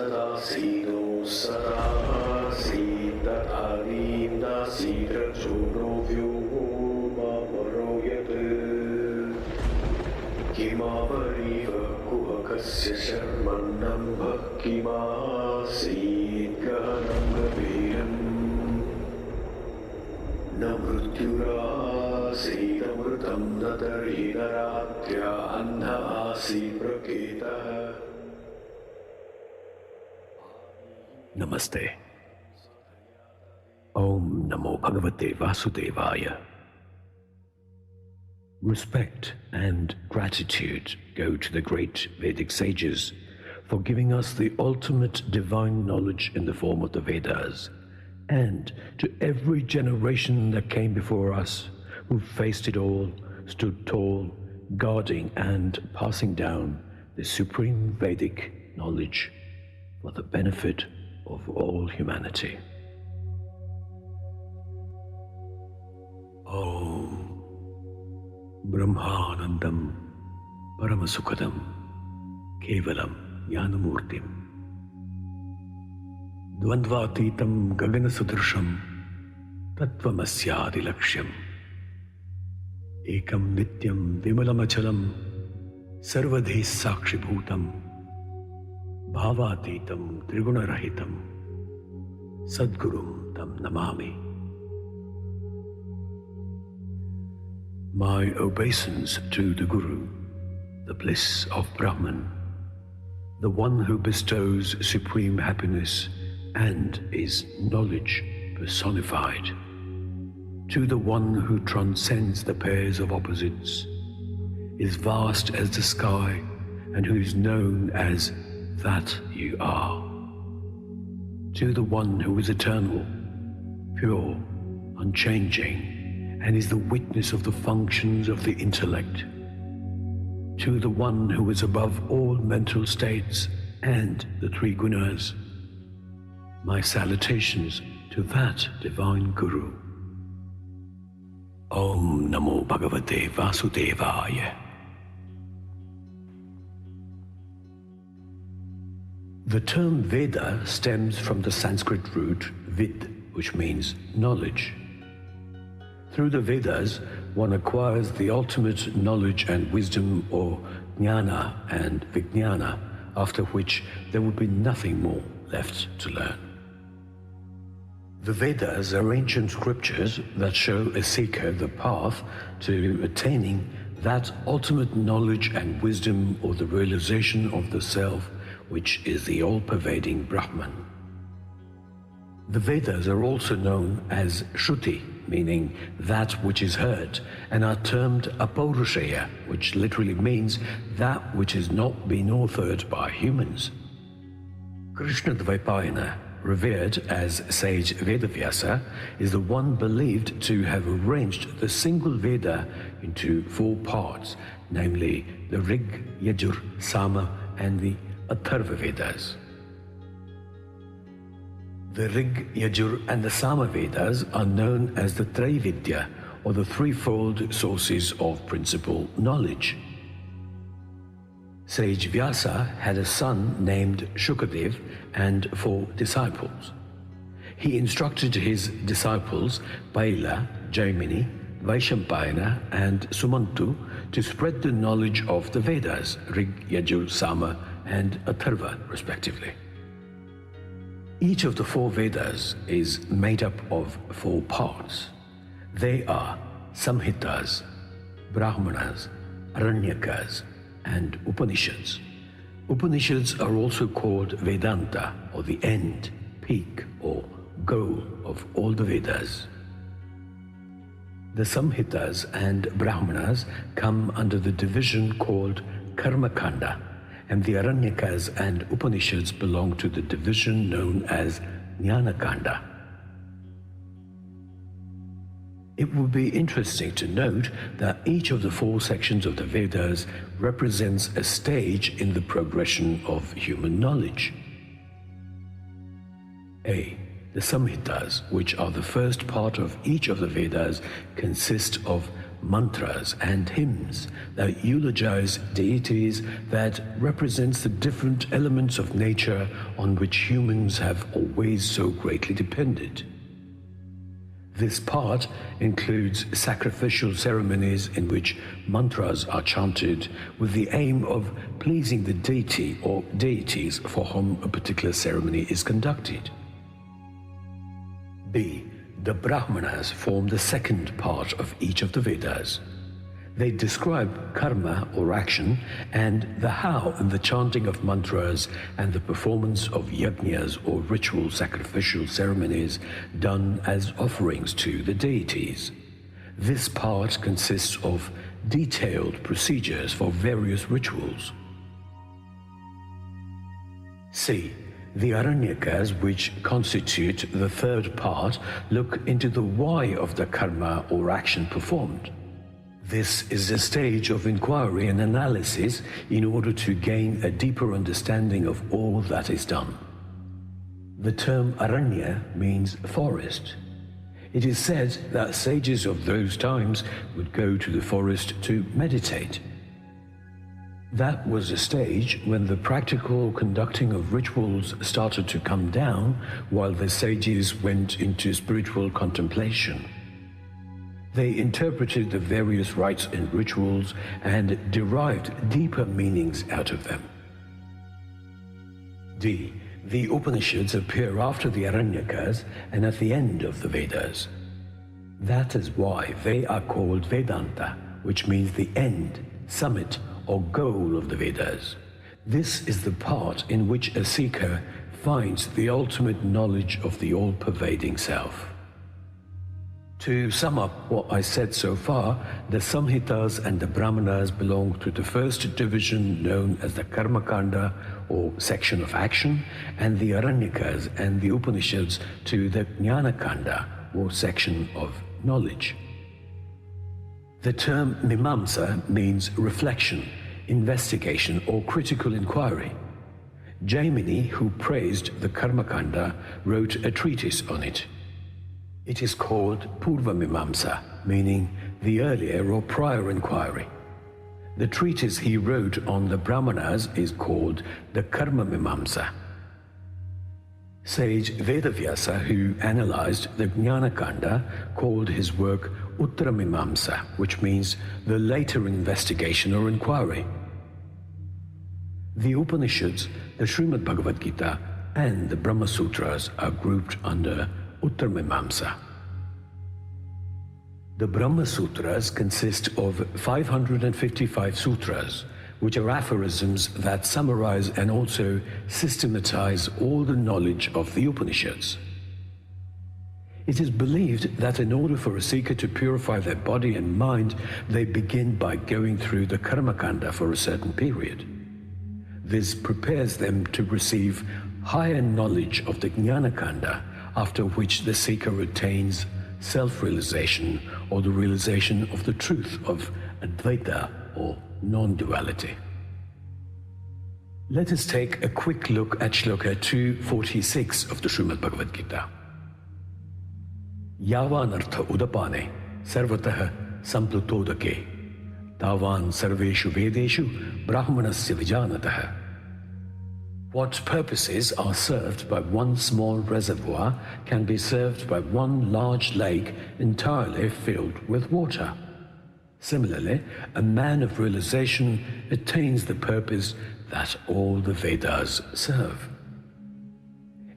Sadasino Sarahasi Tathadina Sidra Chonovyo Maparoyate Kimavariva Kuhakasya Sharmanam Bhakimasid Gahanam Gaviram Namrutyurasi Namrutam Natarinaratrya Annasi Praketa. Namaste. Om Namo Bhagavate Vasudevaya. Respect and gratitude go to the great Vedic sages for giving us the ultimate divine knowledge in the form of the Vedas, and to every generation that came before us who faced it all, stood tall, guarding and passing down the supreme Vedic knowledge for the benefit of all humanity. Om Brahmanandam Paramasukadam Kevalam Jnanamurtim Dvandvatitam Gaganasudrisham Tattvamasyadilaksham Ekam Nityam Vimalamachalam Sarvadhi Sakshibhutam Bhavatitam Trigunarahitam Sadgurum Tam Namami. My obeisance to the Guru, the bliss of Brahman, the one who bestows supreme happiness and is knowledge personified, to the one who transcends the pairs of opposites, is vast as the sky, and who is known as that you are, to the one who is eternal, pure, unchanging, and is the witness of the functions of the intellect, to the one who is above all mental states and the three gunas, my salutations to that divine Guru. Om Namo Bhagavate Vasudevaya. The term Veda stems from the Sanskrit root vid, which means knowledge. Through the Vedas, one acquires the ultimate knowledge and wisdom, or Jnana and Vijnana, after which there would be nothing more left to learn. The Vedas are ancient scriptures that show a seeker the path to attaining that ultimate knowledge and wisdom, or the realization of the self, which is the all-pervading Brahman. The Vedas are also known as Shruti, meaning that which is heard, and are termed Apaurushaya, which literally means that which has not been authored by humans. Krishna Dvaipayana, revered as sage Vedavyasa, is the one believed to have arranged the single Veda into 4 parts, namely the Rig, Yajur, Sama, and the Atharva Vedas. The Rig, Yajur, and the Sama Vedas are known as the Traividya, or the threefold sources of principal knowledge. Sage Vyasa had a son named Shukadev and 4 disciples. He instructed his disciples Paila, Jaimini, Vaishampayana, and Sumantu to spread the knowledge of the Vedas, Rig, Yajur, Sama, and Atharva, respectively. Each of the 4 Vedas is made up of 4 parts. They are Samhitas, Brahmanas, Aranyakas, and Upanishads. Upanishads are also called Vedanta, or the end, peak, or goal of all the Vedas. The Samhitas and Brahmanas come under the division called Karma Kanda, and the Aranyakas and Upanishads belong to the division known as Jnana Kanda. It would be interesting to note that each of the 4 sections of the Vedas represents a stage in the progression of human knowledge. A. The Samhitas, which are the first part of each of the Vedas, consist of mantras and hymns that eulogize deities that represents the different elements of nature on which humans have always so greatly depended. This part includes sacrificial ceremonies in which mantras are chanted with the aim of pleasing the deity or deities for whom a particular ceremony is conducted. B. The Brahmanas form the second part of each of the Vedas. They describe karma or action and the how in the chanting of mantras and the performance of yajnas or ritual sacrificial ceremonies done as offerings to the deities. This part consists of detailed procedures for various rituals. C. The Aranyakas, which constitute the third part, look into the why of the karma or action performed. This is a stage of inquiry and analysis in order to gain a deeper understanding of all that is done. The term Aranya means forest. It is said that sages of those times would go to the forest to meditate. That was a stage when the practical conducting of rituals started to come down while the sages went into spiritual contemplation. They interpreted the various rites and rituals and derived deeper meanings out of them. D. The Upanishads appear after the Aranyakas and at the end of the Vedas. That is why they are called Vedanta, which means the end, summit, or goal of the Vedas. This is the part in which a seeker finds the ultimate knowledge of the all-pervading self. To sum up what I said so far, the Samhitas and the Brahmanas belong to the first division known as the Karma Kanda, or section of action, and the Aranyakas and the Upanishads to the Jnana Kanda, or section of knowledge. The term Mimamsa means reflection, investigation, or critical inquiry. Jaimini, who praised the Karma Kanda, wrote a treatise on it. It is called Purva Mimamsa, meaning the earlier or prior inquiry. The treatise he wrote on the Brahmanas is called the Karma Mimamsa. Sage Vedavyasa, who analyzed the Jnana Kanda, called his work Uttara Mimamsa, which means the later investigation or inquiry. The Upanishads, the Srimad Bhagavad Gita, and the Brahma Sutras are grouped under Uttara Mimamsa. The Brahma Sutras consist of 555 sutras, which are aphorisms that summarize and also systematize all the knowledge of the Upanishads. It is believed that in order for a seeker to purify their body and mind, they begin by going through the Karma Kanda for a certain period. This prepares them to receive higher knowledge of the Jnana Kanda, after which the seeker attains self-realization, or the realization of the truth of Advaita, or non-duality. Let us take a quick look at Shloka 246 of the Srimad Bhagavad Gita. Yavanartha udapane sarvatah samplutodake tavan sarveshu vedeshu brahmanasya vijanatah. What purposes are served by one small reservoir can be served by one large lake entirely filled with water. Similarly, a man of realization attains the purpose that all the Vedas serve.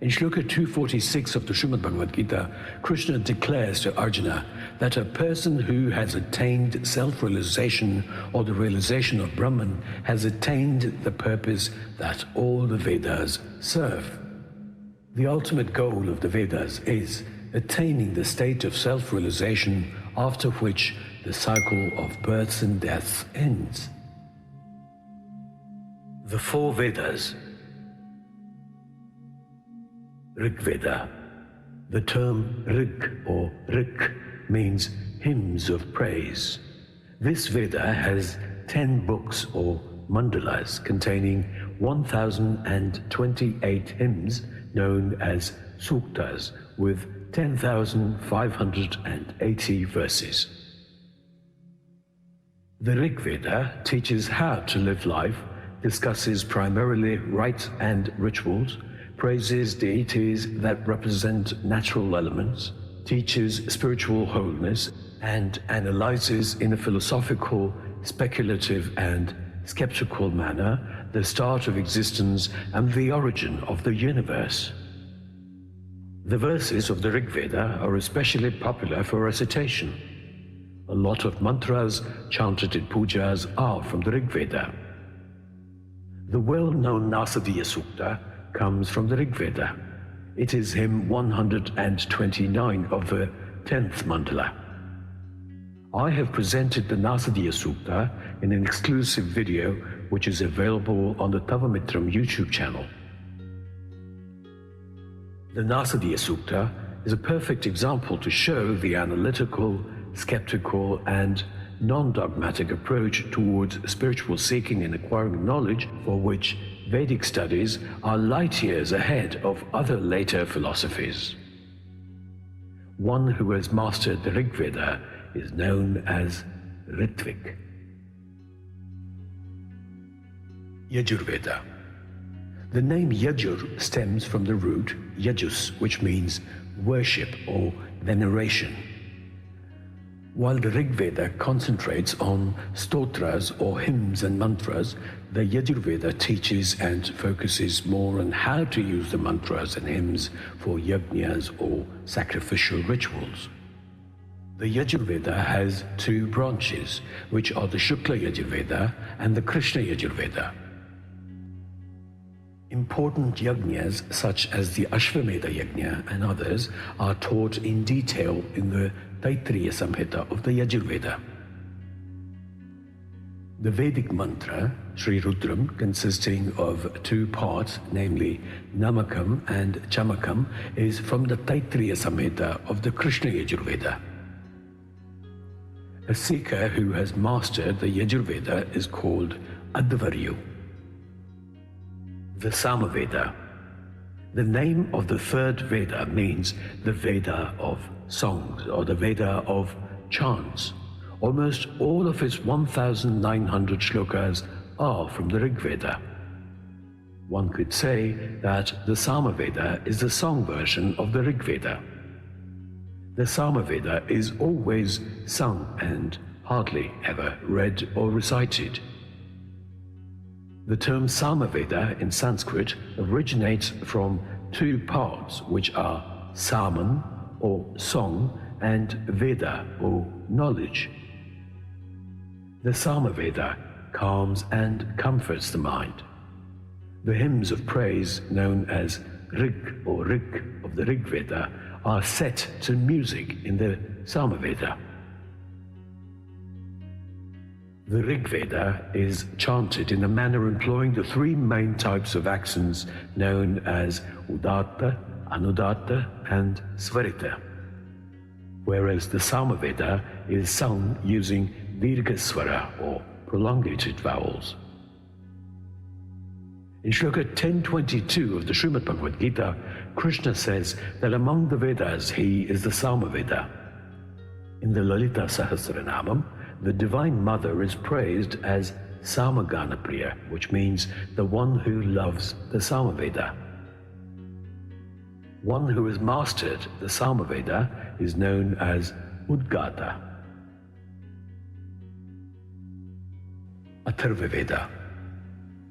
In Shloka 246 of the Srimad Bhagavad Gita, Krishna declares to Arjuna that a person who has attained self-realization or the realization of Brahman has attained the purpose that all the Vedas serve. The ultimate goal of the Vedas is attaining the state of self-realization, after which the cycle of births and deaths ends. The four Vedas. Rig Veda. The term Rig or Rik means hymns of praise. This Veda has 10 books or mandalas containing 1,028 hymns known as suktas with 10,580 verses. The Rig Veda teaches how to live life, discusses primarily rites and rituals, praises deities that represent natural elements, teaches spiritual wholeness, and analyzes in a philosophical, speculative, and skeptical manner the start of existence and the origin of the universe. The verses of the Rig Veda are especially popular for recitation. A lot of mantras chanted in pujas are from the Rig Veda. The well-known Nasadiya Sukta comes from the Rig Veda. It is hymn 129 of the 10th mandala. I have presented the Nasadiya Sukta in an exclusive video which is available on the Tavamitram YouTube channel. The Nasadiya Sukta is a perfect example to show the analytical, skeptical, and non-dogmatic approach towards spiritual seeking and acquiring knowledge, for which Vedic studies are light years ahead of other later philosophies. One who has mastered the Rig Veda is known as Ritvik. Yajur Veda. The name Yajur stems from the root Yajus, which means worship or veneration. While the Rig Veda concentrates on stotras or hymns and mantras, the Yajur Veda teaches and focuses more on how to use the mantras and hymns for yajnas or sacrificial rituals. The Yajur Veda has two branches, which are the Shukla Yajur Veda and the Krishna Yajur Veda. Important yajnas such as the Ashvamedha Yajna and others are taught in detail in the Taittiriya Samhita of the Yajur Veda. The Vedic mantra, Sri Rudram, consisting of two parts, namely Namakam and Chamakam, is from the Taittiriya Samhita of the Krishna Yajur Veda. A seeker who has mastered the Yajur Veda is called Advaryu. The Samaveda. The name of the third Veda means the Veda of songs or the Veda of chants. Almost all of its 1,900 shlokas are from the Rig Veda. One could say that the Samaveda is the song version of the Rig Veda. The Samaveda is always sung and hardly ever read or recited. The term Samaveda in Sanskrit originates from two parts, which are Saman or song and Veda or knowledge. The Samaveda calms and comforts the mind. The hymns of praise known as Rig or Rig of the Rig Veda are set to music in the Samaveda. The Rig Veda is chanted in a manner employing the three main types of accents known as Udatta, Anudatta, and Svarita, whereas the Samaveda is sung using Dirghaswara or prolongated vowels. In Shloka 1022 of the Srimad Bhagavad Gita, Krishna says that among the Vedas he is the Samaveda. In the Lalita Sahasranamam, the Divine Mother is praised as Samagana Priya, which means the one who loves the Samaveda. One who has mastered the Samaveda is known as Udgata. Atharva Veda.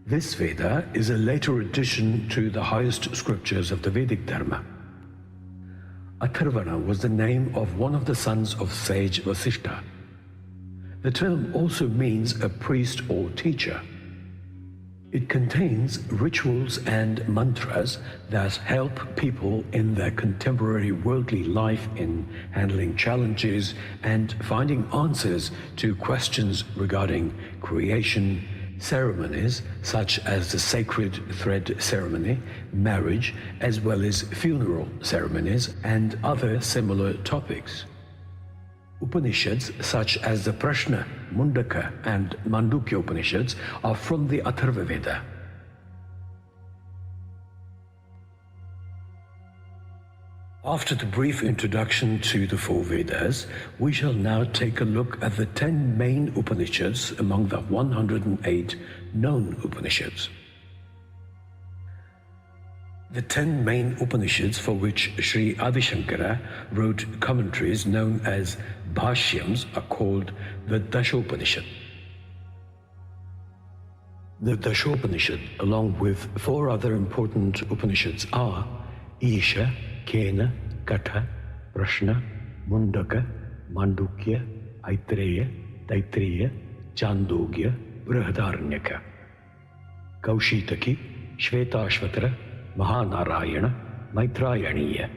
This Veda is a later addition to the highest scriptures of the Vedic Dharma. Atharvana was the name of one of the sons of sage Vasishtha. The term also means a priest or teacher. It contains rituals and mantras that help people in their contemporary worldly life in handling challenges and finding answers to questions regarding creation, ceremonies such as the sacred thread ceremony, marriage, as well as funeral ceremonies and other similar topics. Upanishads such as the Prashna, Mundaka, and Mandukya Upanishads are from the Atharva Veda. After the brief introduction to the four Vedas, we shall now take a look at the 10 main Upanishads among the 108 known Upanishads. The 10 main Upanishads for which Sri Adi Shankara wrote commentaries known as Bhashyams are called the Dashopanishad. The Dashopanishad, along with 4 other important Upanishads, are Isha, Kena, Katha, Prashna, Mundaka, Mandukya, Aitareya, Taittiriya, Chandogya, Aranyakas, Kaushitaki, Shvetashvatara, Mahanarayana, Maitrayaniya.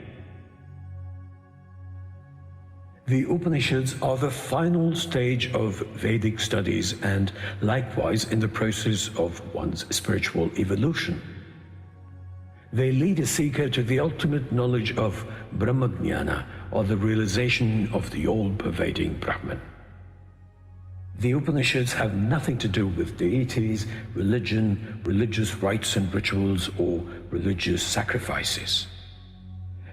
The Upanishads are the final stage of Vedic studies and likewise in the process of one's spiritual evolution. They lead a seeker to the ultimate knowledge of Brahma-jnana, or the realization of the all-pervading Brahman. The Upanishads have nothing to do with deities, religion, religious rites and rituals, or religious sacrifices.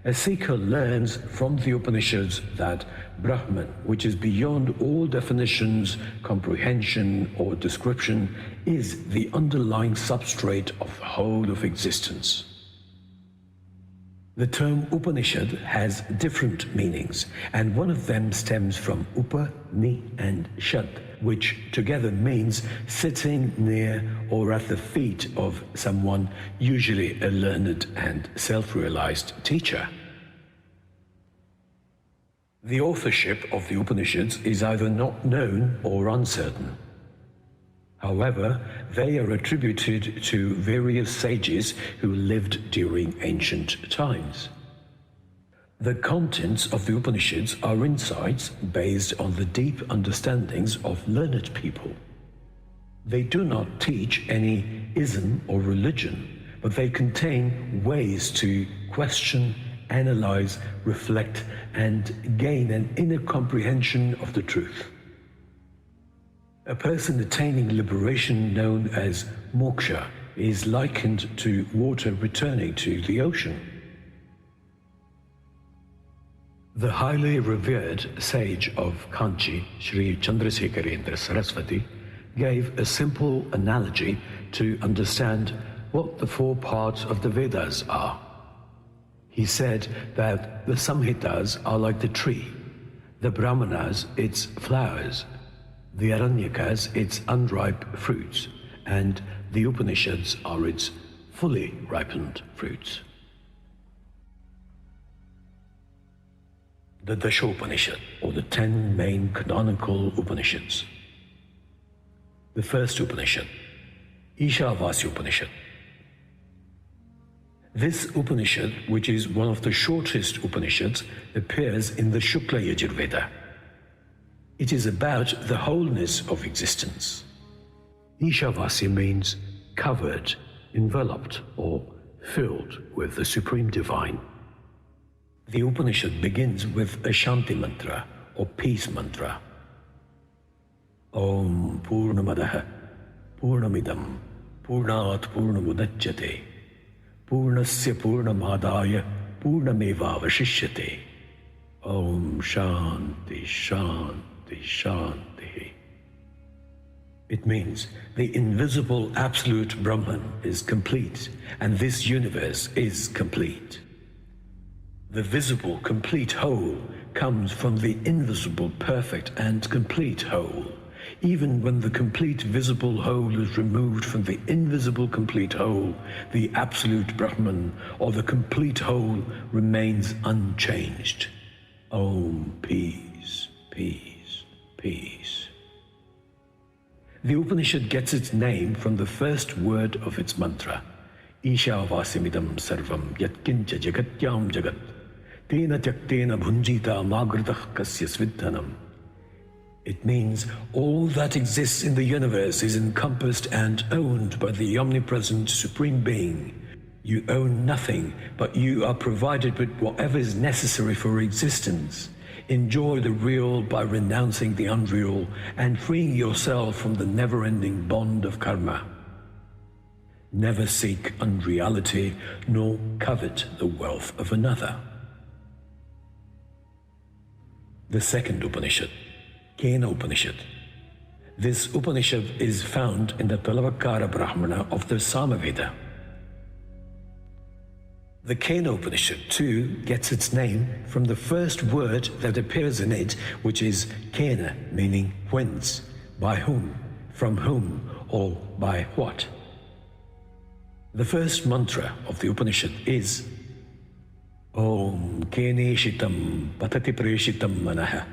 A seeker learns from the Upanishads that Brahman, which is beyond all definitions, comprehension, or description, is the underlying substrate of the whole of existence. The term Upanishad has different meanings, and one of them stems from Upa, Ni, and Shad, which together means sitting near or at the feet of someone, usually a learned and self-realized teacher. The authorship of the Upanishads is either not known or uncertain. However, they are attributed to various sages who lived during ancient times. The contents of the Upanishads are insights based on the deep understandings of learned people. They do not teach any ism or religion, but they contain ways to question, analyze, reflect, and gain an inner comprehension of the truth. A person attaining liberation known as moksha is likened to water returning to the ocean. The highly revered sage of Kanchi, Sri Chandrasekharendra Saraswati, gave a simple analogy to understand what the 4 parts of the Vedas are. He said that the Samhitas are like the tree, the Brahmanas its flowers, the Aranyakas its unripe fruits, and the Upanishads are its fully ripened fruits. The Dashopanishad, or the 10 main canonical Upanishads. The first Upanishad, Isha Upanishad. This Upanishad, which is one of the shortest Upanishads, appears in the Shukla Yajur Veda. It is about the wholeness of existence. Ishavasya means covered, enveloped, or filled with the Supreme Divine. The Upanishad begins with a Shanti mantra, or peace mantra. Om Purnamadaha Purnamidam Purnat Purnamudachyate Purnasya Purnamadaya Purnameva Vashishyate. Om Shanti Shanti Shanti. It means the invisible absolute Brahman is complete, and this universe is complete. The visible complete whole comes from the invisible perfect and complete whole. Even when the complete visible whole is removed from the invisible complete whole, the absolute Brahman, or the complete whole, remains unchanged. Om, peace, peace, peace. The Upanishad gets its name from the first word of its mantra, Isha Vasimidam Sarvam Yatkincha Jagatyam Jagat Tena Tyaktena Bhunjita Magritah Kasya Svidhanam. It means all that exists in the universe is encompassed and owned by the omnipresent Supreme Being. You own nothing, but you are provided with whatever is necessary for existence. Enjoy the real by renouncing the unreal and freeing yourself from the never-ending bond of karma. Never seek unreality, nor covet the wealth of another. The second Upanishad, Katha Upanishad. This Upanishad is found in the Talavakara Brahmana of the Samaveda. The Katha Upanishad too gets its name from the first word that appears in it, which is Kena, meaning whence, by whom, from whom, or by what. The first mantra of the Upanishad is Om Kene Shitam Patati Preshitam Manaha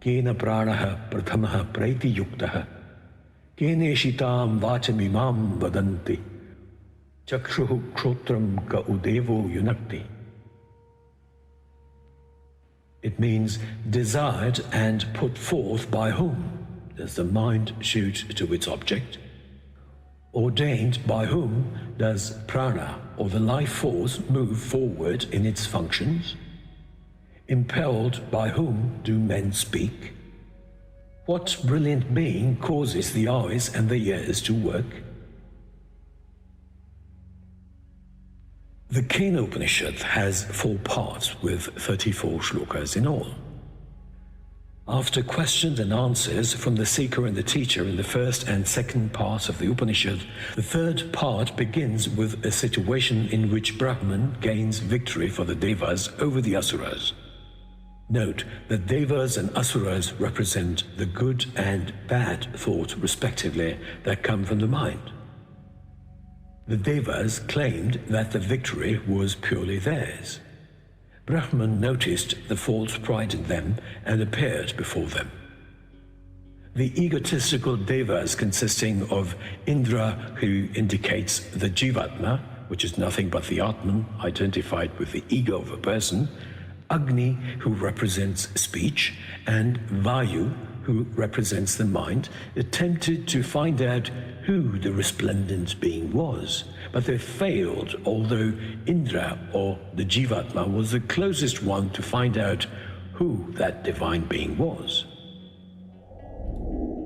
Kena Pranaha Prathamaha Praiti Yuktaha Kene Shitam Vachamimam Vadanti Chakruhu Kshotram Ka Udevo Yunakti. It means desired and put forth by whom does the mind shoot to its object? Ordained by whom does prana, or the life force, move forward in its functions? Impelled by whom do men speak? What brilliant being causes the eyes and the ears to work? The Katha Upanishad has 4 parts with 34 shlokas in all. After questions and answers from the seeker and the teacher in the first and second parts of the Upanishad, the third part begins with a situation in which Brahman gains victory for the Devas over the Asuras. Note that Devas and Asuras represent the good and bad thought, respectively, that come from the mind. The Devas claimed that the victory was purely theirs. Brahman noticed the false pride in them and appeared before them. The egotistical Devas, consisting of Indra, who indicates the Jivatma, which is nothing but the Atman identified with the ego of a person, Agni, who represents speech, and Vayu, who represents the mind, attempted to find out who the resplendent being was, but they failed, although Indra, or the Jivatma, was the closest one to find out who that divine being was.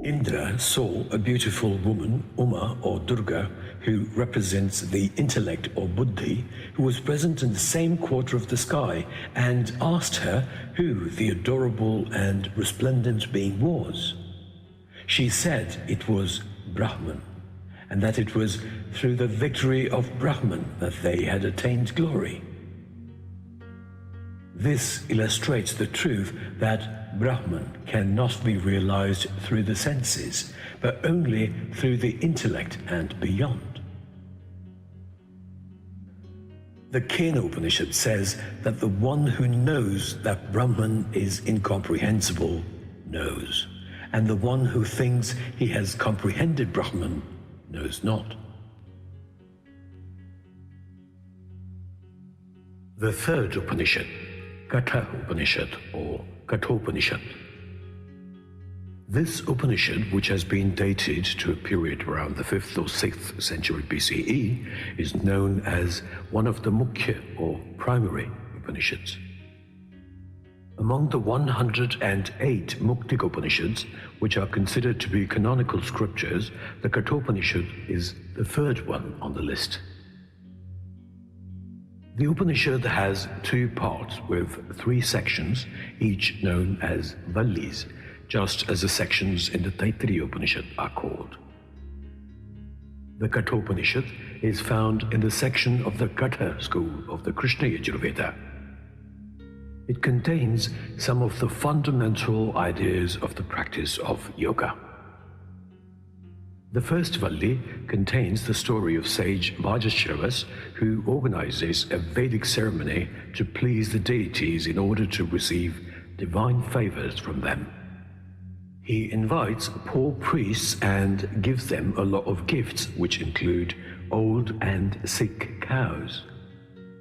Indra saw a beautiful woman, Uma or Durga, who represents the intellect or Buddhi, who was present in the same quarter of the sky, and asked her who the adorable and resplendent being was. She said it was Brahman, and that it was through the victory of Brahman that they had attained glory. This illustrates the truth that Brahman cannot be realized through the senses, but only through the intellect and beyond. The Katha Upanishad says that the one who knows that Brahman is incomprehensible knows, and the one who thinks he has comprehended Brahman knows not. The third Upanishad, Katha Upanishad or Katha Upanishad. This Upanishad, which has been dated to a period around the 5th or 6th century BCE, is known as one of the Mukhya or primary Upanishads. Among the 108 Mundaka Upanishads, which are considered to be canonical scriptures, the Katha Upanishad is the third one on the list. The Upanishad has 2 parts with 3 sections, each known as Vallis, just as the sections in the Taittiriya Upanishad are called. The Katha Upanishad is found in the section of the Katha school of the Krishna Yajur Veda. It contains some of the fundamental ideas of the practice of yoga. The first Valli contains the story of sage Vajashravas, who organizes a Vedic ceremony to please the deities in order to receive divine favors from them. He invites poor priests and gives them a lot of gifts, which include old and sick cows.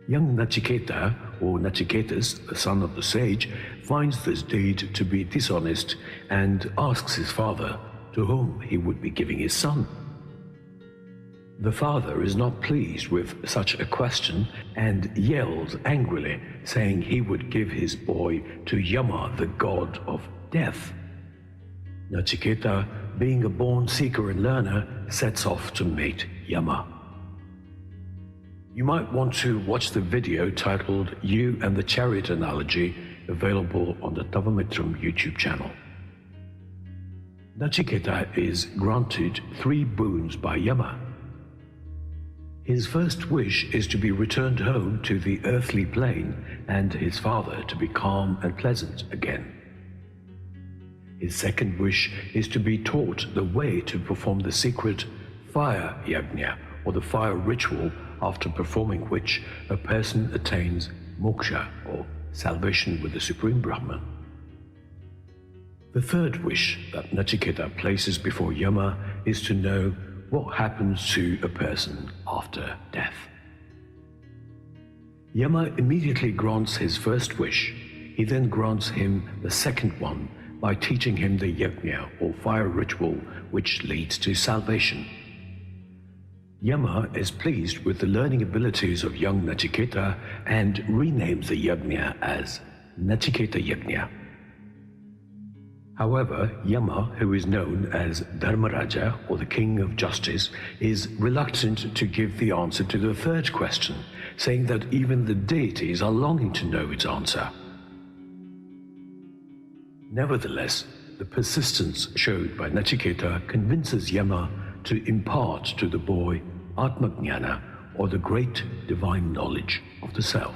Young Nachiketa, or Nachiketas, the son of the sage, finds this deed to be dishonest and asks his father to whom he would be giving his son. The father is not pleased with such a question and yells angrily, saying he would give his boy to Yama, the god of death. Nachiketa, being a born seeker and learner, sets off to meet Yama. You might want to watch the video titled You and the Chariot Analogy, available on the Tavamitram YouTube channel. Nachiketa is granted 3 boons by Yama. His first wish is to be returned home to the earthly plane and his father to be calm and pleasant again. His second wish is to be taught the way to perform the secret fire yajna, or the fire ritual, after performing which a person attains moksha, or salvation with the Supreme Brahman. The third wish that Nachiketa places before Yama is to know what happens to a person after death. Yama immediately grants his first wish. He then grants him the second one by teaching him the yajna, or fire ritual, which leads to salvation. Yama is pleased with the learning abilities of young Nachiketa and renames the yajna as Nachiketa Yajna. However, Yama, who is known as Dharmaraja, or the King of Justice, is reluctant to give the answer to the third question, saying that even the deities are longing to know its answer. Nevertheless, the persistence showed by Nachiketa convinces Yama to impart to the boy Atma-jnana, or the great divine knowledge of the self.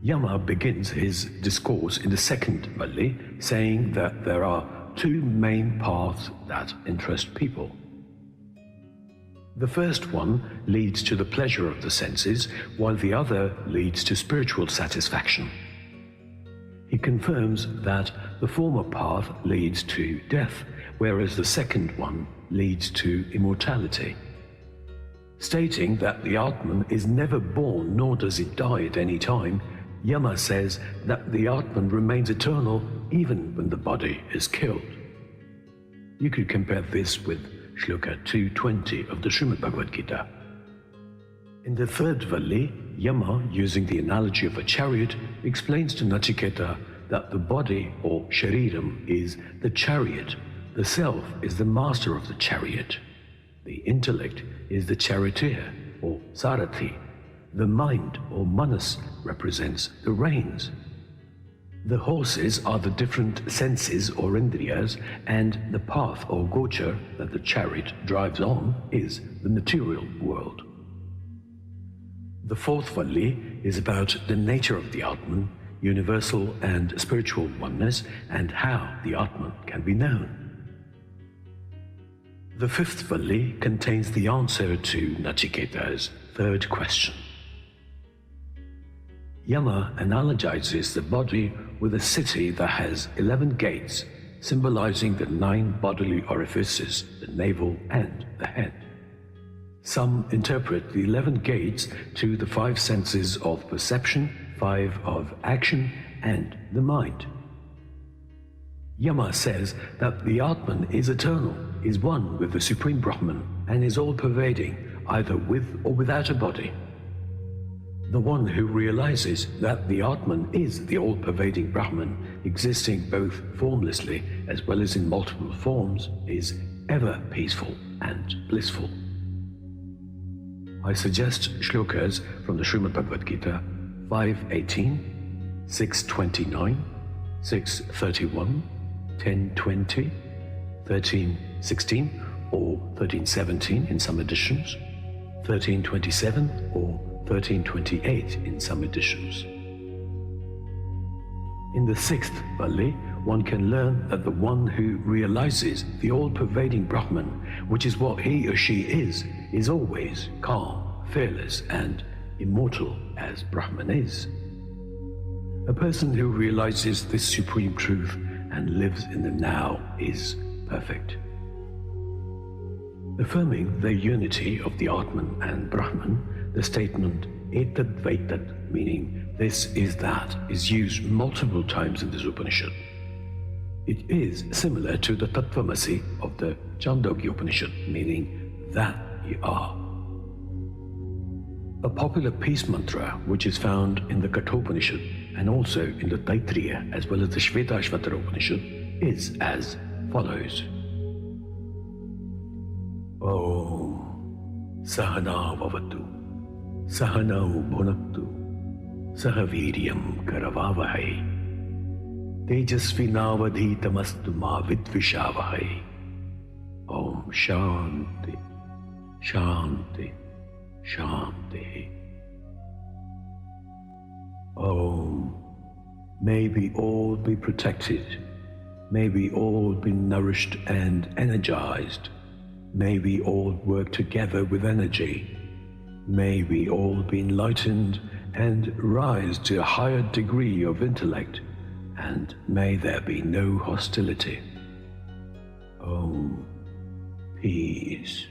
Yama begins his discourse in the second valli, saying that there are 2 main paths that interest people. The first one leads to the pleasure of the senses, while the other leads to spiritual satisfaction. He confirms that the former path leads to death, whereas the second one leads to immortality. Stating that the Atman is never born nor does it die at any time, Yama says that the Atman remains eternal even when the body is killed. You could compare this with Shloka 220 of the Srimad Bhagavad Gita. In the third valli, Yama, using the analogy of a chariot, explains to Nachiketa that the body, or shariram, is the chariot, the self is the master of the chariot, the intellect is the charioteer, or sarathi, the mind, or manas, represents the reins. The horses are the different senses or indriyas, and the path or gochar that the chariot drives on is the material world. The fourth valli is about the nature of the Atman, universal and spiritual oneness, and how the Atman can be known. The fifth valli contains the answer to Nachiketa's third question. Yama analogizes the body with a city that has 11 gates, symbolizing the 9 bodily orifices, the navel and the head. Some interpret the 11 gates to the 5 senses of perception, 5 of action, and the mind. Yama says that the Atman is eternal, is one with the Supreme Brahman, and is all-pervading, either with or without a body. The one who realizes that the Atman is the all-pervading Brahman, existing both formlessly as well as in multiple forms, is ever peaceful and blissful. I suggest shlokas from the Srimad Bhagavad Gita 5:18, 6:29, 6:31, 10:20, 13:16 or 13:17 in some editions, 13:27 or 13:28 in some editions. In the 6th valli, one can learn that the one who realizes the all-pervading Brahman, which is what he or she is always calm, fearless, and immortal as Brahman is. A person who realizes this supreme truth and lives in the now is perfect. Affirming the unity of the Atman and Brahman, the statement etad vaitat, meaning this is that, is used multiple times in this Upanishad. It is similar to the Tattvamasi of the Chandogya Upanishad, meaning that you are. A popular peace mantra which is found in the Katha Upanishad and also in the Taittiriya as well as the Shvetashvatara Upanishad is as follows. Om Sahana Vavatu Sahanau Bhunaktu Sahaviryam karavavahai. Tejasvinavadhitamastu ma vidvishavahai. Om Shanti, Shanti, Shanti. Om. May we all be protected. May we all be nourished and energized. May we all work together with energy. May we all be enlightened and rise to a higher degree of intellect, and may there be no hostility. Om. Peace,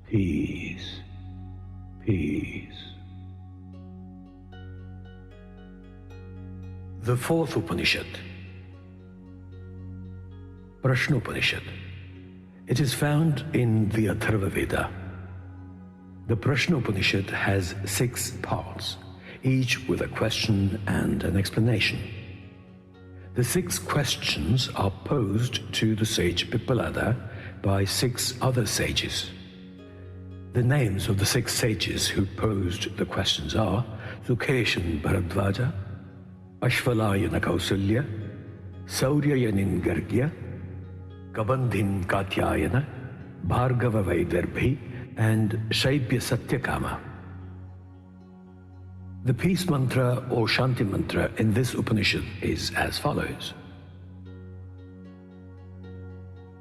peace, peace. The fourth Upanishad, Prashna Upanishad. It is found in the Atharva Veda. The Prashna Upanishad has 6 parts, each with a question and an explanation. The 6 questions are posed to the sage Pippalada by 6 other sages. The names of the 6 sages who posed the questions are Sukeshan Bharadvaja, Ashvalayana Kausalya, Sauryayanin Gargya, Kabandhin Katyayana, Bhargava Vaidarbhi, and Shaibya Satyakama. The peace mantra or Shanti mantra in this Upanishad is as follows.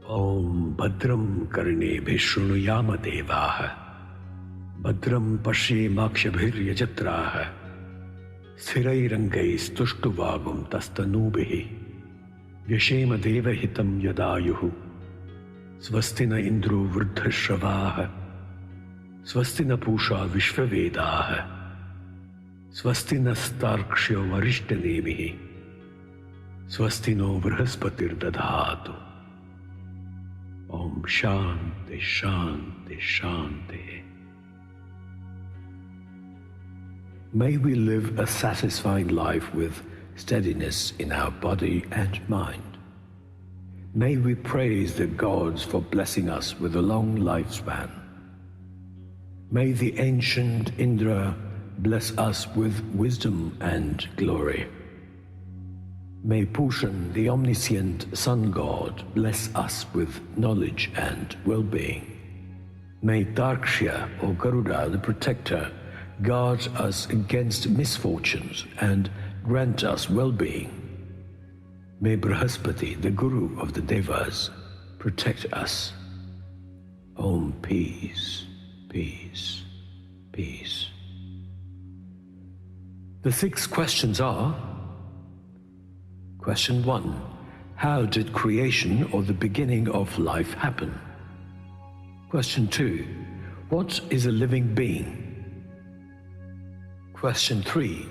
Om Bhadram Karne Bhishrunuyama Devaha, Bhadram Pashe Makshabhir Yajatraha, Sthirairangais Tushtuvagum Tastanubihi, Vyashema Devahitam Yadayuhu, Swastina Indru Vruddhashravaha, Swastina Pusha Vishvavedaha, Swastina Starkshya Varishtanemihi, Swastino Vrahaspatir Dadhatu. Om Shanti, Shanti, Shanti. May we live a satisfying life with steadiness in our body and mind. May we praise the gods for blessing us with a long lifespan. May the ancient Indra bless us with wisdom and glory. May Pushan, the omniscient sun god, bless us with knowledge and well-being. May Darkshya, or Garuda, the protector, guard us against misfortunes and grant us well-being. May Brahaspati, the guru of the Devas, protect us. Om peace, peace, peace. The 6 questions are: Question 1. How did creation or the beginning of life happen? Question 2. What is a living being? Question 3.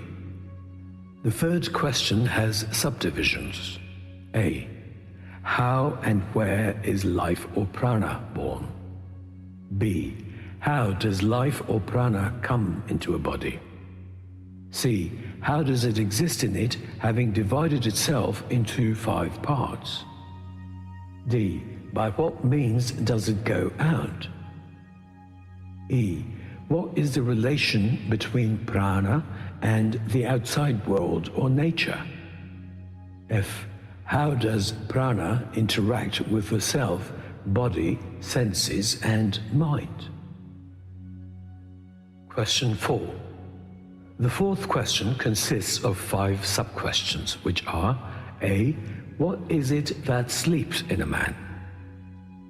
The third question has subdivisions. A. How and where is life or prana born? B. How does life or prana come into a body? C. How does it exist in it, having divided itself into 5 parts? D. By what means does it go out? E. What is the relation between prana and the outside world or nature? F. How does prana interact with the self, body, senses, and mind? Question 4. The fourth question consists of 5 sub-questions, which are: A. What is it that sleeps in a man?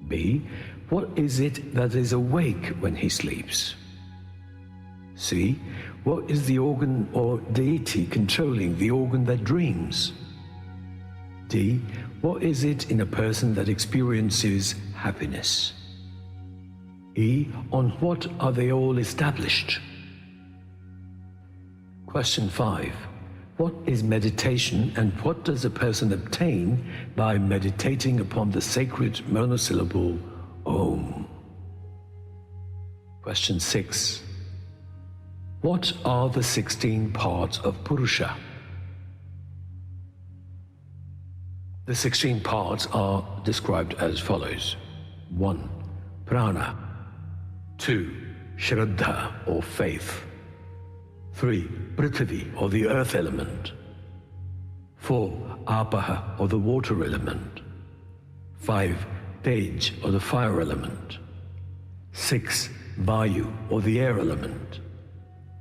B. What is it that is awake when he sleeps? C. What is the organ or deity controlling the organ that dreams? D. What is it in a person that experiences happiness? E. On what are they all established? Question 5. What is meditation, and what does a person obtain by meditating upon the sacred monosyllable Om? Question 6. What are the 16 parts of Purusha? The 16 parts are described as follows. 1. Prana. 2. Shraddha or faith. 3. Prithvi, or the earth element. 4. Apaha, or the water element. 5. Tej, or the fire element. 6. Vayu, or the air element.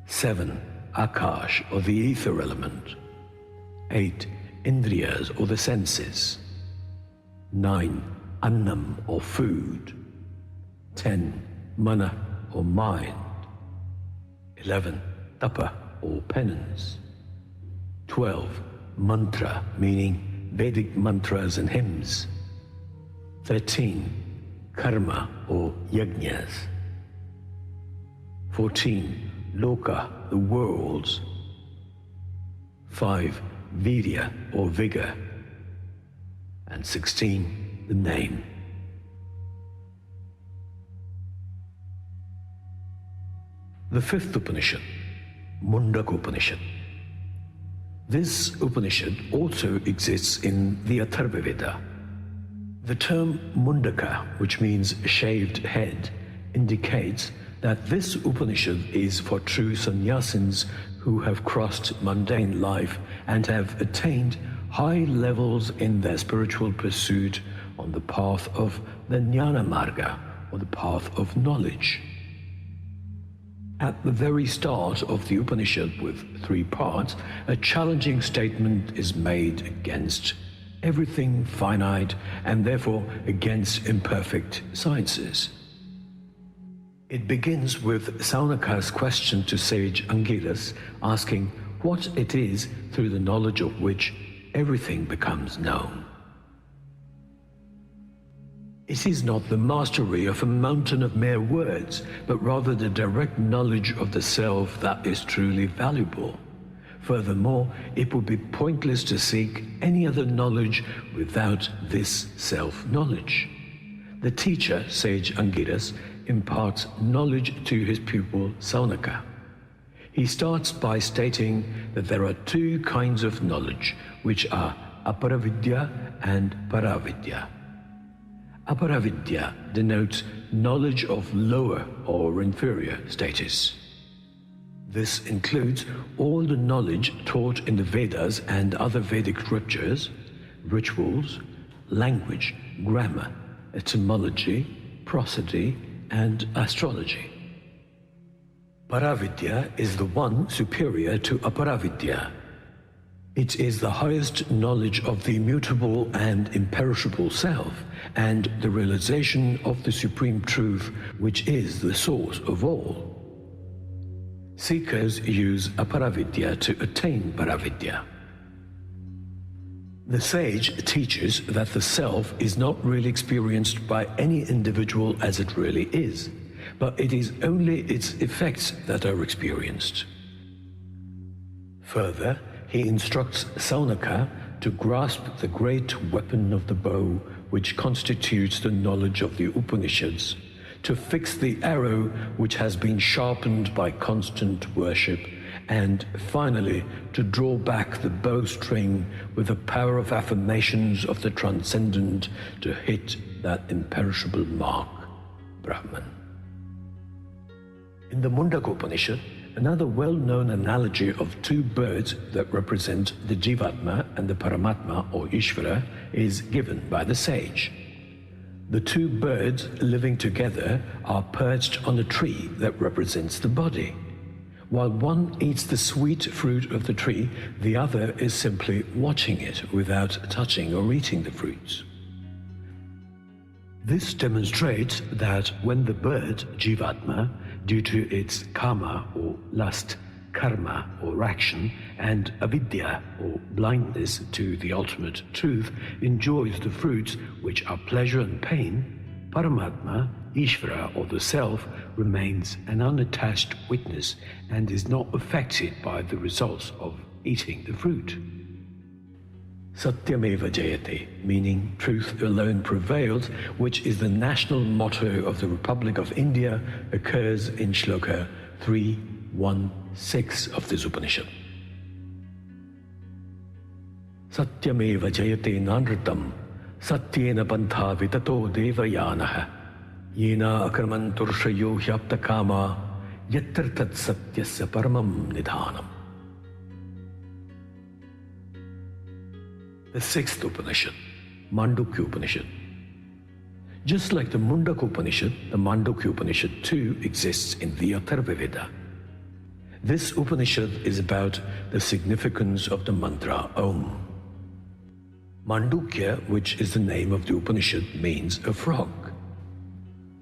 7. Akash, or the ether element. 8. Indriyas, or the senses. 9. Annam, or food. 10. Mana, or mind. 11. Tapa, or penance. 12. Mantra, meaning Vedic mantras and hymns. 13. Karma, or yajnas. 14. Loka, the worlds. 5. Virya, or vigor. And 16. The name. The fifth Upanishad, Mundaka Upanishad. This Upanishad also exists in the Atharva Veda. The term Mundaka, which means shaved head, indicates that this Upanishad is for true sannyasins who have crossed mundane life and have attained high levels in their spiritual pursuit on the path of the Jnana Marga, or the path of knowledge. At the very start of the Upanishad, with 3 parts, a challenging statement is made against everything finite and therefore against imperfect sciences. It begins with Saunaka's question to sage Angiras, asking what it is through the knowledge of which everything becomes known. It is not the mastery of a mountain of mere words, but rather the direct knowledge of the self that is truly valuable. Furthermore, it would be pointless to seek any other knowledge without this self-knowledge. The teacher, sage Angiras, imparts knowledge to his pupil Saunaka. He starts by stating that there are 2 kinds of knowledge, which are aparavidya and paravidya. Aparavidya denotes knowledge of lower or inferior status. This includes all the knowledge taught in the Vedas and other Vedic scriptures, rituals, language, grammar, etymology, prosody, and astrology. Paravidya is the one superior to aparavidya. It is the highest knowledge of the immutable and imperishable self and the realization of the supreme truth, which is the source of all. Seekers use aparavidya to attain paravidya. The sage teaches that the self is not really experienced by any individual as it really is, but it is only its effects that are experienced. Further, he instructs Saunaka to grasp the great weapon of the bow, which constitutes the knowledge of the Upanishads, to fix the arrow which has been sharpened by constant worship, and finally to draw back the bowstring with the power of affirmations of the transcendent to hit that imperishable mark, Brahman. In the Mundaka Upanishad, another well-known analogy of 2 birds that represent the Jivatma and the Paramatma or Ishvara is given by the sage. The 2 birds living together are perched on a tree that represents the body. While one eats the sweet fruit of the tree, the other is simply watching it without touching or eating the fruits. This demonstrates that when the bird, Jivatma, due to its kama or lust, karma or action, and avidya or blindness to the ultimate truth, enjoys the fruits which are pleasure and pain, Paramatma, Ishvara or the Self, remains an unattached witness and is not affected by the results of eating the fruit. Satyameva Jayate, meaning truth alone prevails, which is the national motto of the Republic of India, occurs in Shloka 3.1.6 of this Upanishad. Satyameva Jayate Nanratam, Satyena Pantha Vitato Devayanaha, Yena Akramanturshayo Hyaptakama, yatra tat satyasya paramam nidhanam. The sixth Upanishad, Mandukya Upanishad. Just like the Mundaka Upanishad, the Mandukya Upanishad too exists in the Atharva Veda. This Upanishad is about the significance of the mantra Om. Mandukya, which is the name of the Upanishad, means a frog.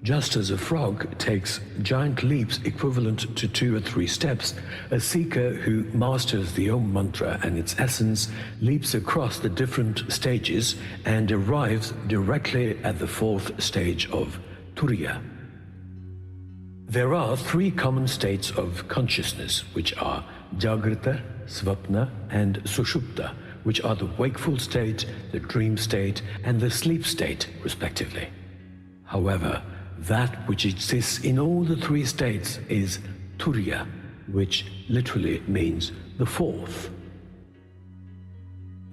Just as a frog takes giant leaps equivalent to 2 or 3 steps, a seeker who masters the Om mantra and its essence leaps across the different stages and arrives directly at the 4th stage of Turiya. There are 3 common states of consciousness, which are Jagrata, Svapna and Sushupta, which are the wakeful state, the dream state and the sleep state, respectively. However, that which exists in all the 3 states is Turiya, which literally means the 4th.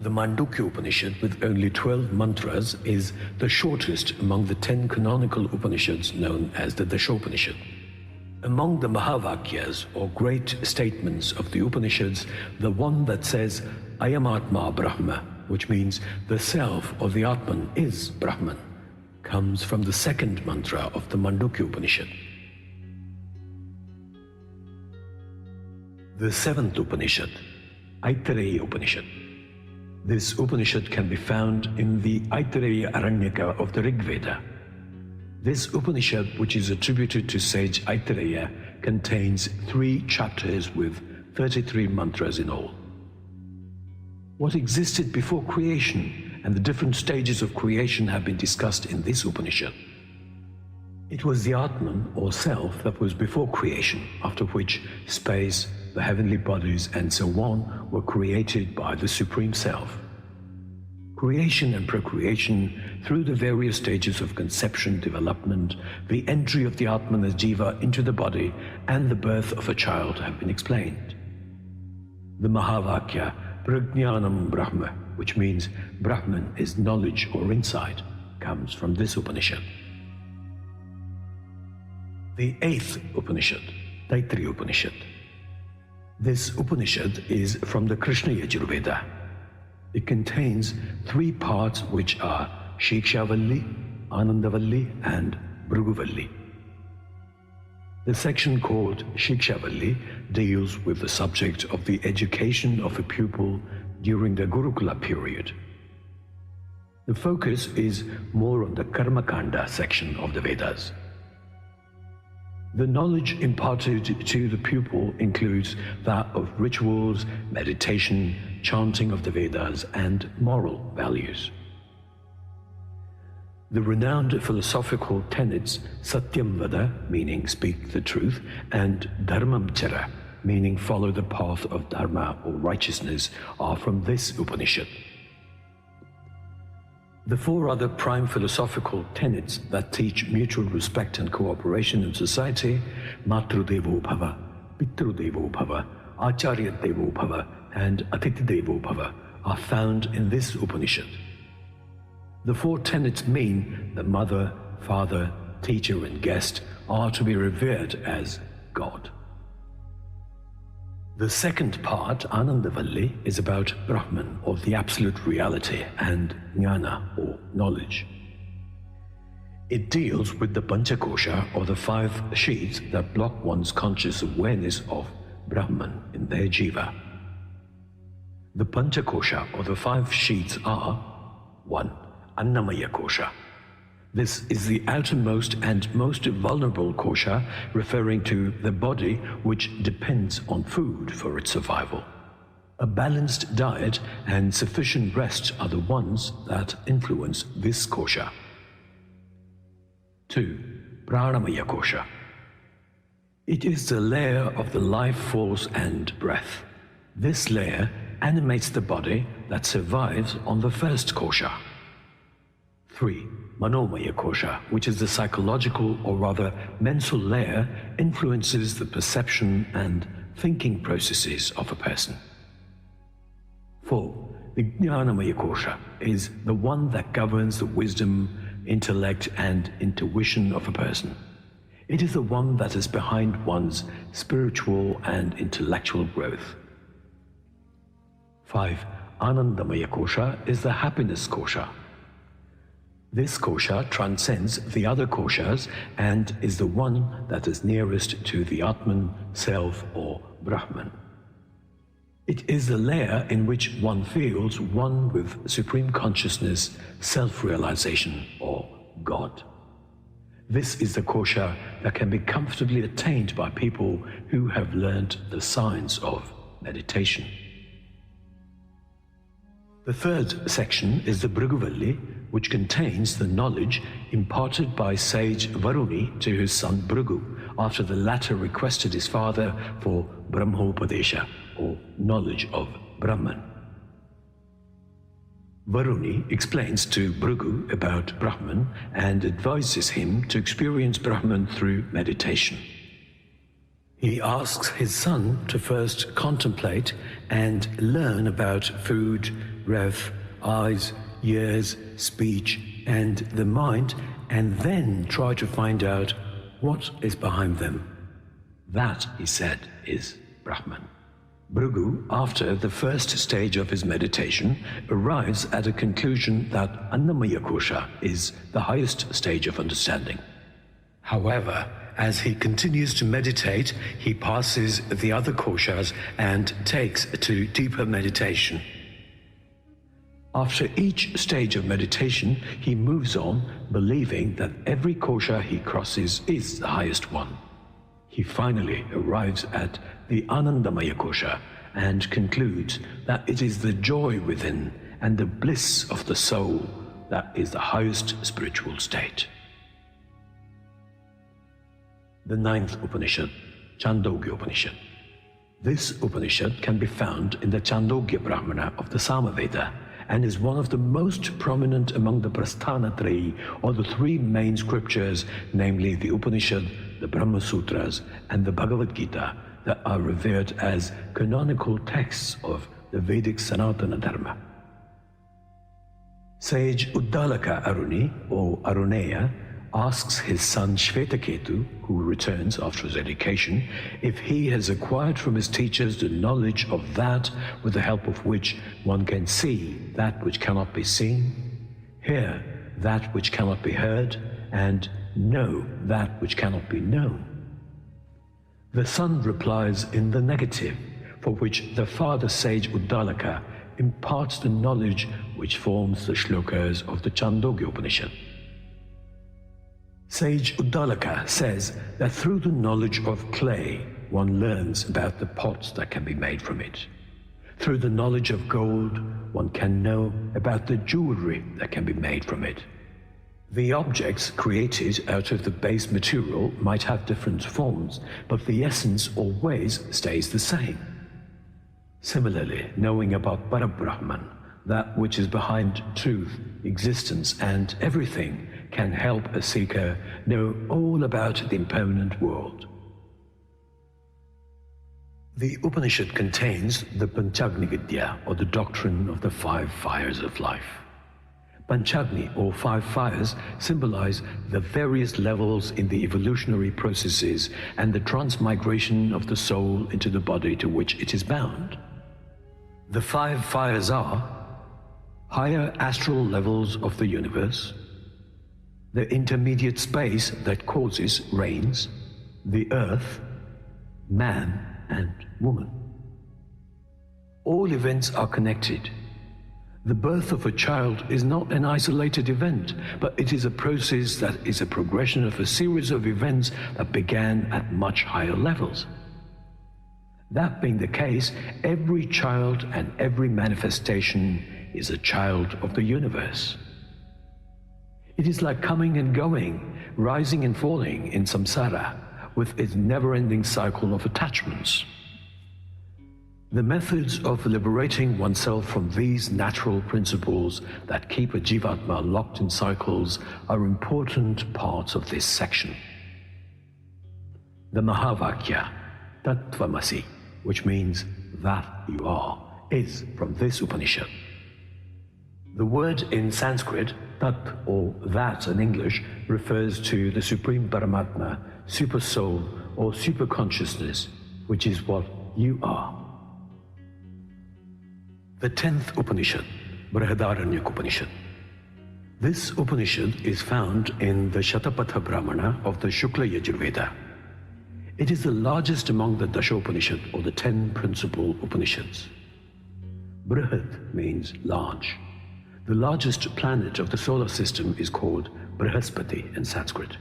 The Mandukya Upanishad, with only 12 mantras, is the shortest among the 10 canonical Upanishads known as the Dashopanishad. Among the Mahavakyas, or great statements of the Upanishads, the one that says Ayamatma Brahma, which means the self or the Atman is Brahman, comes from the 2nd mantra of the Mandukya Upanishad. The 7th Upanishad, Aitareya Upanishad. This Upanishad can be found in the Aitareya Aranyaka of the Rig Veda. This Upanishad, which is attributed to sage Aitareya, contains 3 chapters with 33 mantras in all. What existed before creation and the different stages of creation have been discussed in this Upanishad. It was the Atman, or self, that was before creation, after which space, the heavenly bodies and so on were created by the Supreme Self. Creation and procreation through the various stages of conception, development, the entry of the Atman as Jiva into the body and the birth of a child have been explained. The Mahavakya, Prajnanam Brahma, which means Brahman is knowledge or insight, comes from this Upanishad. The 8th Upanishad, Taittiriya Upanishad. This Upanishad is from the Krishna Yajur Veda. It contains 3 parts, which are Shikshavalli, Anandavalli and Bhruguvalli. The section called Shikshavalli deals with the subject of the education of a pupil during the Gurukula period. The focus is more on the Karma Kanda section of the Vedas. The knowledge imparted to the pupil includes that of rituals, meditation, chanting of the Vedas, and moral values. The renowned philosophical tenets Satyam Vada, meaning speak the truth, and Dharmam Chara, meaning follow the path of Dharma or righteousness, are from this Upanishad. The 4 other prime philosophical tenets that teach mutual respect and cooperation in society, Matru Devo Bhava, Pitru Devo Bhava, Acharya Devo Bhava, and Atiti Devo Bhava, are found in this Upanishad. The 4 tenets mean that mother, father, teacher, and guest are to be revered as God. The 2nd part, Anandavalli, is about Brahman, or the absolute reality, and Jnana, or knowledge. It deals with the Panchakosha, or the 5 sheaths that block one's conscious awareness of Brahman in their jiva. The Panchakosha, or the 5 sheaths, are 1. Annamaya Kosha. This is the outermost and most vulnerable kosha, referring to the body which depends on food for its survival. A balanced diet and sufficient rest are the ones that influence this kosha. 2. Pranamaya Kosha. It is the layer of the life force and breath. This layer animates the body that survives on the first kosha. 3. Manomaya Kosha, which is the psychological, or rather mental layer, influences the perception and thinking processes of a person. 4. The Jnanamaya Kosha is the one that governs the wisdom, intellect and intuition of a person. It is the one that is behind one's spiritual and intellectual growth. 5. Anandamaya Kosha is the happiness kosha. This kosha transcends the other koshas and is the one that is nearest to the Atman, Self or Brahman. It is the layer in which one feels one with Supreme Consciousness, self-realization or God. This is the kosha that can be comfortably attained by people who have learned the science of meditation. The third section is the Bhrigu, which contains the knowledge imparted by sage Varuni to his son Bhrigu after the latter requested his father for Brahmopadesha, or knowledge of Brahman. Varuni explains to Bhrigu about Brahman and advises him to experience Brahman through meditation. He asks his son to first contemplate and learn about food, breath, eyes, ears, speech, and the mind, and then try to find out what is behind them. That, he said, is Brahman. Bhrigu, after the first stage of his meditation, arrives at a conclusion that Annamaya Kosha is the highest stage of understanding. However, as he continues to meditate, he passes the other koshas and takes to deeper meditation. After each stage of meditation, he moves on, believing that every kosha he crosses is the highest one. He finally arrives at the Anandamaya Kosha and concludes that it is the joy within and the bliss of the soul that is the highest spiritual state. The 9th Upanishad, Chandogya Upanishad. This Upanishad can be found in the Chandogya Brahmana of the Samaveda and is one of the most prominent among the Prasthanatrayi, or the three main scriptures, namely the Upanishad, the Brahma Sutras, and the Bhagavad Gita, that are revered as canonical texts of the Vedic Sanatana Dharma. Sage Uddalaka Aruni, or Aruneya, asks his son Shvetaketu, who returns after his education, if he has acquired from his teachers the knowledge of that with the help of which one can see that which cannot be seen, hear that which cannot be heard, and know that which cannot be known. The son replies in the negative, for which the father sage Uddalaka imparts the knowledge which forms the shlokas of the Chandogya Upanishad. Sage Uddalaka says that through the knowledge of clay, one learns about the pots that can be made from it. Through the knowledge of gold, one can know about the jewelry that can be made from it. The objects created out of the base material might have different forms, but the essence always stays the same. Similarly, knowing about Parabrahman, that which is behind truth, existence, and everything, can help a seeker know all about the impermanent world. The Upanishad contains the Panchagni Vidya, or the doctrine of the 5 fires of life. Panchagni, or 5 fires, symbolize the various levels in the evolutionary processes and the transmigration of the soul into the body to which it is bound. The 5 fires are higher astral levels of the universe, the intermediate space that causes rains, the earth, man, and woman. All events are connected. The birth of a child is not an isolated event, but it is a process that is a progression of a series of events that began at much higher levels. That being the case, every child and every manifestation is a child of the universe. It is like coming and going, rising and falling in samsara, with its never-ending cycle of attachments. The methods of liberating oneself from these natural principles that keep a jivatma locked in cycles are important parts of this section. The Mahavakya, Tattvamasi, which means that you are, is from this Upanishad. The word in Sanskrit, Tat, or that in English, refers to the Supreme Paramatma, super soul, or super consciousness, which is what you are. The 10th Upanishad, Brihadaranyaka Upanishad. This Upanishad is found in the Shatapatha Brahmana of the Shukla Yajur Veda. It is the largest among the Dasha Upanishad, or the 10 Principal Upanishads. Brihad means large. The largest planet of the solar system is called Brihaspati in Sanskrit.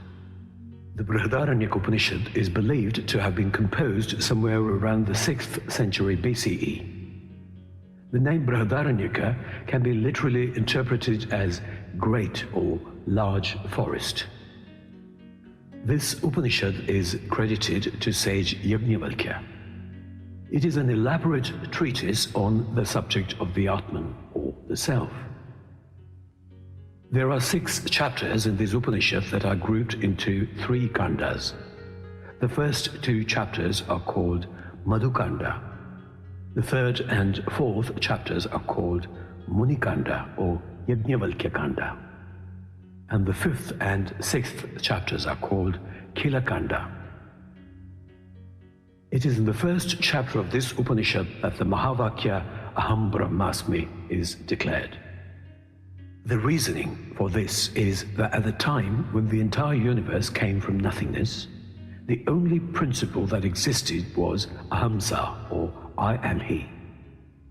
The Brihadaranyaka Upanishad is believed to have been composed somewhere around the 6th century BCE. The name Brihadaranyaka can be literally interpreted as great or large forest. This Upanishad is credited to sage Yajnavalkya. It is an elaborate treatise on the subject of the Atman, or the Self. There are 6 chapters in this Upanishad that are grouped into 3 Kandas. The first 2 chapters are called Madhukanda. The 3rd and 4th chapters are called Munikanda or Yajnavalkya Kanda. And the 5th and 6th chapters are called Kilakanda. It is in the first chapter of this Upanishad that the Mahavakya Aham Brahmasmi is declared. The reasoning for this is that at the time when the entire universe came from nothingness, the only principle that existed was Ahamsa, or I am He.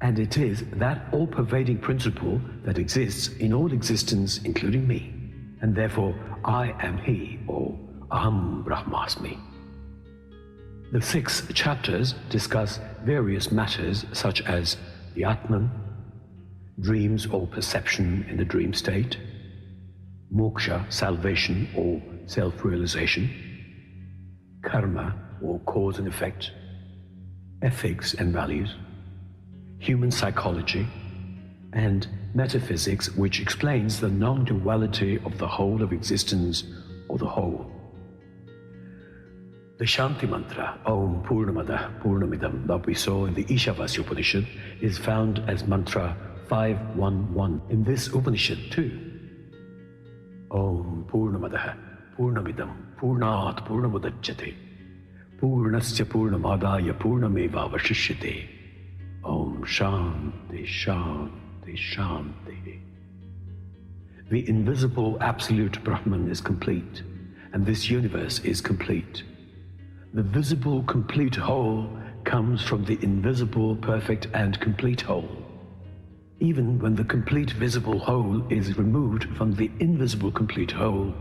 And it is that all-pervading principle that exists in all existence, including me. And therefore, I am He, or Aham Brahmasmi. The 6 chapters discuss various matters such as the Atman, dreams or perception in the dream state, moksha, salvation or self-realization, karma or cause and effect, ethics and values, human psychology, and metaphysics, which explains the non-duality of the whole of existence, or the whole. The Shanti mantra, Om Purnamada Purnamidam, that we saw in the Isha Upanishad, is found as mantra 511 in this Upanishad too. Om Purnamada Purnamidam Purnat Purnamudachyate Purnasya Purnamadaya Purnameva Vashishyate. Om Shanti Shanti Shanti. The invisible absolute Brahman is complete, and this universe is complete. The visible complete whole comes from the invisible perfect and complete whole. Even when the complete visible whole is removed from the invisible complete whole,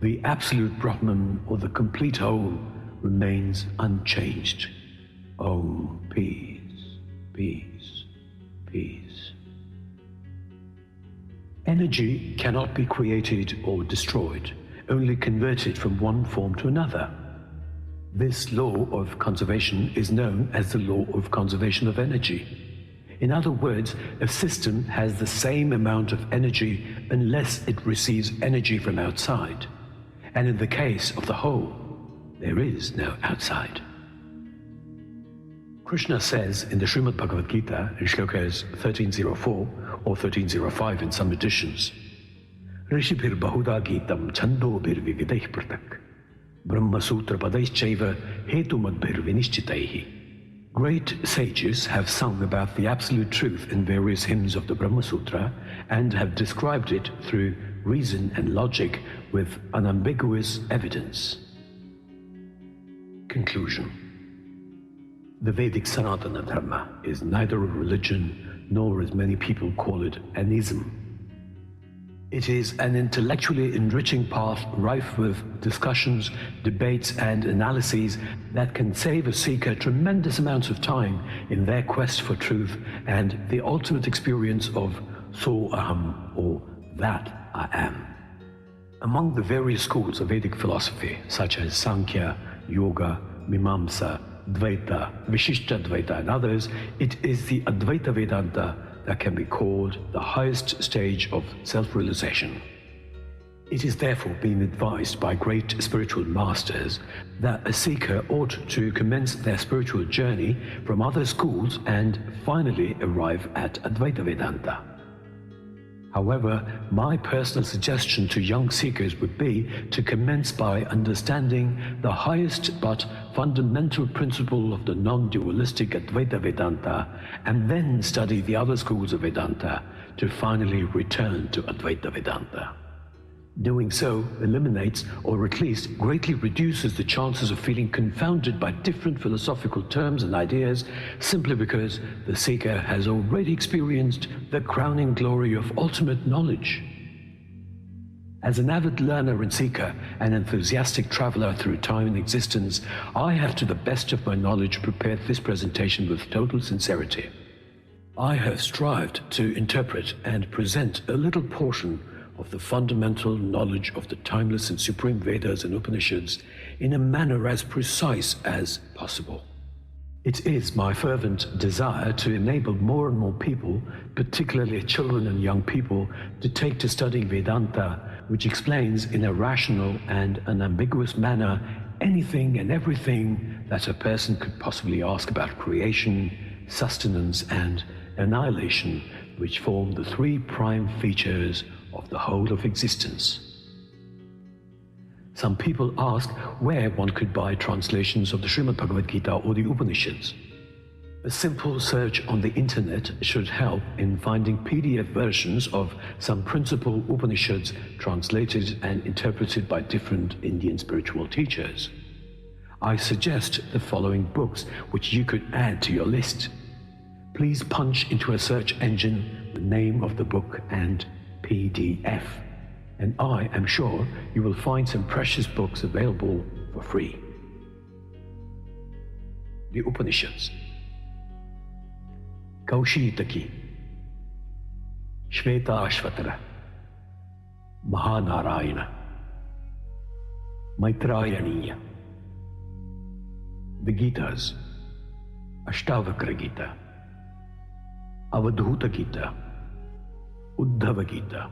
the absolute Brahman, or the complete whole, remains unchanged. Om Peace, peace, peace. Energy cannot be created or destroyed, only converted from one form to another. This law of conservation is known as the law of conservation of energy. In other words, a system has the same amount of energy unless it receives energy from outside. And in the case of the whole, there is no outside. Krishna says in the Srimad Bhagavad Gita in shlokas 1304 or 1305 in some editions, Rishibhir Bahuda Gitam Chando Bir Vividaih Pratak Brahma Sutra Padaishchaiva Hetu Madbhir Vinishchitaihi. Great sages have sung about the absolute truth in various hymns of the Brahma Sutra and have described it through reason and logic with unambiguous evidence. Conclusion. The Vedic Sanatana Dharma is neither a religion nor, as many people call it, an ism. It is an intellectually enriching path rife with discussions, debates, and analyses that can save a seeker tremendous amounts of time in their quest for truth and the ultimate experience of So Aham, or that I am. Among the various schools of Vedic philosophy, such as Sankhya, Yoga, Mimamsa, Dvaita, Vishishta Dvaita, and others, it is the Advaita Vedanta that can be called the highest stage of self-realization. It is therefore being advised by great spiritual masters that a seeker ought to commence their spiritual journey from other schools and finally arrive at Advaita Vedanta. However, my personal suggestion to young seekers would be to commence by understanding the highest but fundamental principle of the non-dualistic Advaita Vedanta, and then study the other schools of Vedanta to finally return to Advaita Vedanta. Doing so eliminates, or at least greatly reduces, the chances of feeling confounded by different philosophical terms and ideas, simply because the seeker has already experienced the crowning glory of ultimate knowledge. As an avid learner and seeker, an enthusiastic traveler through time and existence, I have, to the best of my knowledge, prepared this presentation with total sincerity. I have strived to interpret and present a little portion of the fundamental knowledge of the timeless and supreme Vedas and Upanishads in a manner as precise as possible. It is my fervent desire to enable more and more people, particularly children and young people, to take to studying Vedanta, which explains in a rational and unambiguous manner anything and everything that a person could possibly ask about creation, sustenance, and annihilation, which form the three prime features of the whole of existence. Some people ask where one could buy translations of the Srimad Bhagavad Gita or the Upanishads. A simple search on the internet should help in finding PDF versions of some principal Upanishads translated and interpreted by different Indian spiritual teachers. I suggest the following books which you could add to your list. Please punch into a search engine the name of the book and PDF, and I am sure you will find some precious books available for free. The Upanishads. Kaushitaki, Shvetashvatara, Mahanarayana, Maitrayaniya. The Gitas, Ashtavakra Gita, Avadhuta Gita, Uddhava Gita.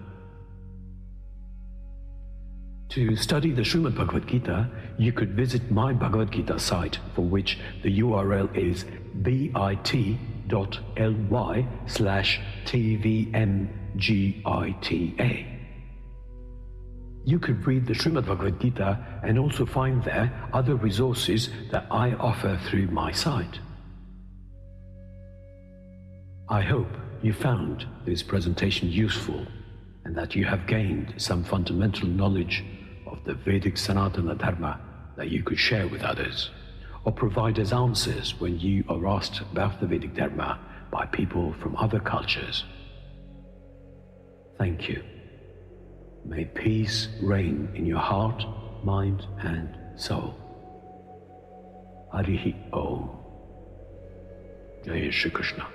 To study the Srimad Bhagavad Gita, you could visit my Bhagavad Gita site, for which the URL is bit.ly/tvmgita. You could read the Srimad Bhagavad Gita and also find there other resources that I offer through my site. I hope you found this presentation useful and that you have gained some fundamental knowledge of the Vedic Sanatana Dharma that you could share with others, or provide as answers when you are asked about the Vedic Dharma by people from other cultures. Thank you. May peace reign in your heart, mind, and soul. Harihi Om. Jai Shri Krishna.